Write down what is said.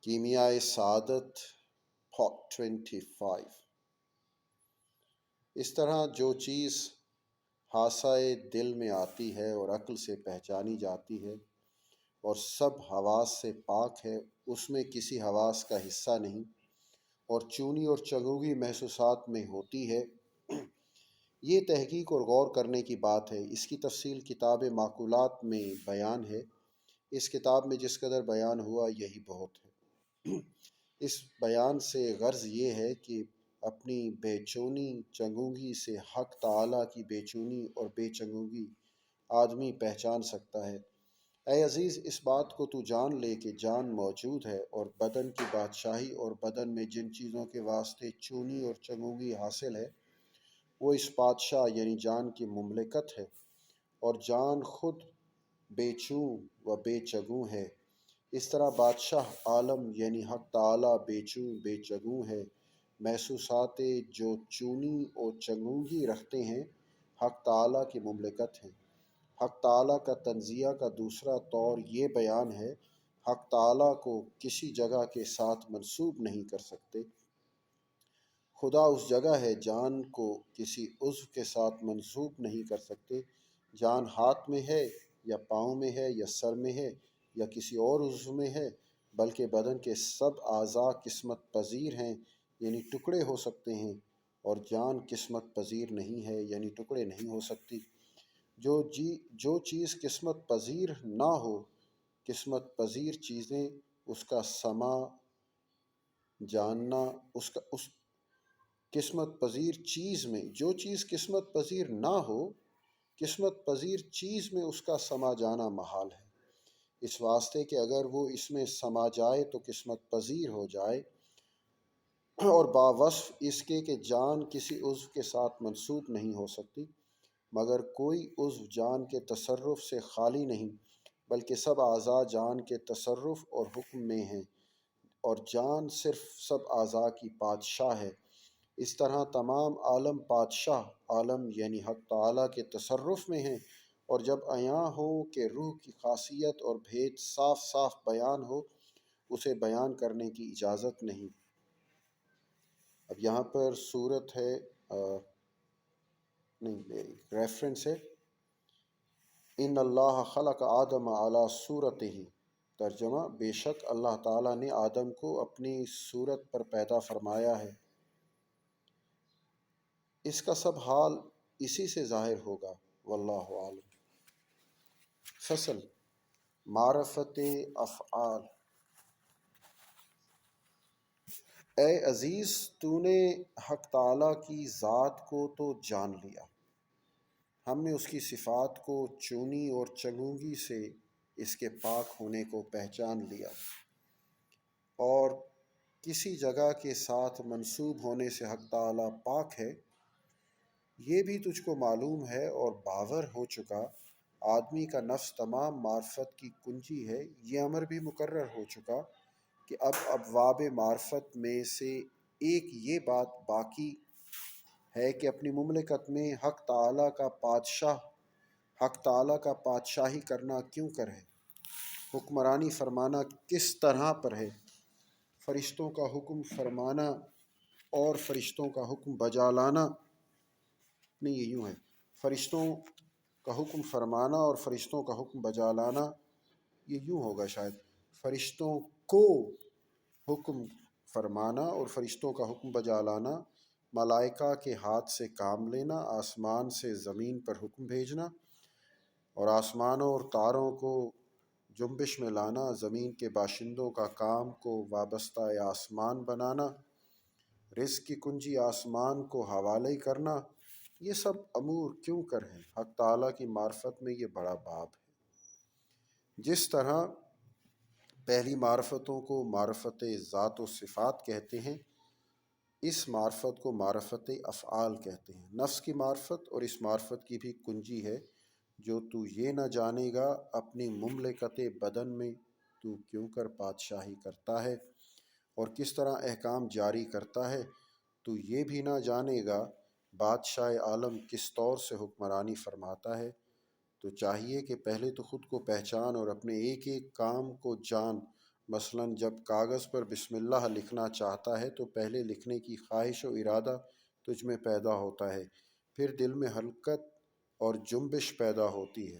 کیمیائے سعادت پارٹ 25۔ اس طرح جو چیز حاسۂ دل میں آتی ہے اور عقل سے پہچانی جاتی ہے اور سب حواس سے پاک ہے، اس میں کسی حواس کا حصہ نہیں اور چونی اور چگوگی محسوسات میں ہوتی ہے، یہ تحقیق اور غور کرنے کی بات ہے۔ اس کی تفصیل کتاب معقولات میں بیان ہے۔ اس کتاب میں جس قدر بیان ہوا یہی بہت ہے۔ اس بیان سے غرض یہ ہے کہ اپنی بے چونی چنگوگی سے حق تعالیٰ کی بے چونی اور بے چنگوگی آدمی پہچان سکتا ہے۔ اے عزیز، اس بات کو تو جان لے کہ جان موجود ہے اور بدن کی بادشاہی اور بدن میں جن چیزوں کے واسطے چونی اور چنگوگی حاصل ہے وہ اس بادشاہ یعنی جان کی مملکت ہے، اور جان خود بے چوں و بے چگوں ہے۔ اس طرح بادشاہ عالم یعنی حق تعالیٰ بے چوں بے چگوں ہے۔ محسوسات جو چونی اور چنگوگی رکھتے ہیں حق تعالیٰ کی مملکت ہیں۔ حق تعالیٰ کا تنزیہ کا دوسرا طور یہ بیان ہے، حق تعالیٰ کو کسی جگہ کے ساتھ منسوب نہیں کر سکتے۔ خدا اس جگہ ہے، جان کو کسی عضو کے ساتھ منسوب نہیں کر سکتے۔ جان ہاتھ میں ہے یا پاؤں میں ہے یا سر میں ہے یا کسی اور عضو میں ہے، بلکہ بدن کے سب اعضاء قسمت پذیر ہیں یعنی ٹکڑے ہو سکتے ہیں، اور جان قسمت پذیر نہیں ہے یعنی ٹکڑے نہیں ہو سکتی۔ جو چیز قسمت پذیر نہ ہو، قسمت پذیر چیزیں اس کا سما جاننا اس قسمت پذیر چیز میں جو چیز قسمت پذیر نہ ہو، قسمت پذیر چیز میں اس کا سما جانا محال ہے، اس واسطے کہ اگر وہ اس میں سما جائے تو قسمت پذیر ہو جائے، اور باوصف اس کے کہ جان کسی عضو کے ساتھ منسوب نہیں ہو سکتی، مگر کوئی عضو جان کے تصرف سے خالی نہیں، بلکہ سب اعضاء جان کے تصرف اور حکم میں ہیں، اور جان صرف سب اعضاء کی بادشاہ ہے۔ اس طرح تمام عالم بادشاہ عالم یعنی حق تعالیٰ کے تصرف میں ہیں، اور جب عیاں ہو کہ روح کی خاصیت اور بھید صاف صاف بیان ہو، اسے بیان کرنے کی اجازت نہیں۔ اب یہاں پر صورت ہے ریفرنس ہے، ان اللہ خلق آدم علی صورتہ، ترجمہ بے شک اللہ تعالیٰ نے آدم کو اپنی صورت پر پیدا فرمایا ہے۔ اس کا سب حال اسی سے ظاہر ہوگا، واللہ عالم۔ فصل معرفت افعال۔ اے عزیز، تو نے حق تعالیٰ کی ذات کو تو جان لیا، ہم نے اس کی صفات کو چونی اور چنگوگی سے اس کے پاک ہونے کو پہچان لیا، اور کسی جگہ کے ساتھ منسوب ہونے سے حق تعالیٰ پاک ہے، یہ بھی تجھ کو معلوم ہے اور باور ہو چکا۔ آدمی کا نفس تمام معرفت کی کنجی ہے، یہ امر بھی مقرر ہو چکا کہ اب ابواب معرفت میں سے ایک یہ بات باقی ہے کہ اپنی مملکت میں حق تعالیٰ کا بادشاہی کرنا کیوں کر ہے، حکمرانی فرمانا کس طرح پر ہے، فرشتوں کا حکم فرمانا اور فرشتوں کا حکم بجا لانا، نہیں یہ یوں ہے، فرشتوں کا حکم فرمانا اور فرشتوں کا حکم بجا لانا، یہ یوں ہوگا شاید، فرشتوں کو حکم فرمانا اور فرشتوں کا حکم بجا لانا، ملائکہ کے ہاتھ سے کام لینا، آسمان سے زمین پر حکم بھیجنا، اور آسمانوں اور تاروں کو جنبش میں لانا، زمین کے باشندوں کا کام کو وابستہ آسمان بنانا، رزق کی کنجی آسمان کو حوالے کرنا، یہ سب امور کیوں کر ہیں؟ حق تعالیٰ کی معرفت میں یہ بڑا باب ہے۔ جس طرح پہلی معرفتوں کو معرفت ذات و صفات کہتے ہیں، اس معرفت کو معرفت افعال کہتے ہیں۔ نفس کی معرفت اور اس معرفت کی بھی کنجی ہے، جو تو یہ نہ جانے گا اپنی مملکت بدن میں تو کیوں کر بادشاہی کرتا ہے اور کس طرح احکام جاری کرتا ہے، تو یہ بھی نہ جانے گا بادشاہ عالم کس طور سے حکمرانی فرماتا ہے، تو چاہیے کہ پہلے تو خود کو پہچان اور اپنے ایک ایک کام کو جان، مثلاً جب کاغذ پر بسم اللہ لکھنا چاہتا ہے تو پہلے لکھنے کی خواہش و ارادہ تجھ میں پیدا ہوتا ہے، پھر دل میں حرکت اور جنبش پیدا ہوتی ہے۔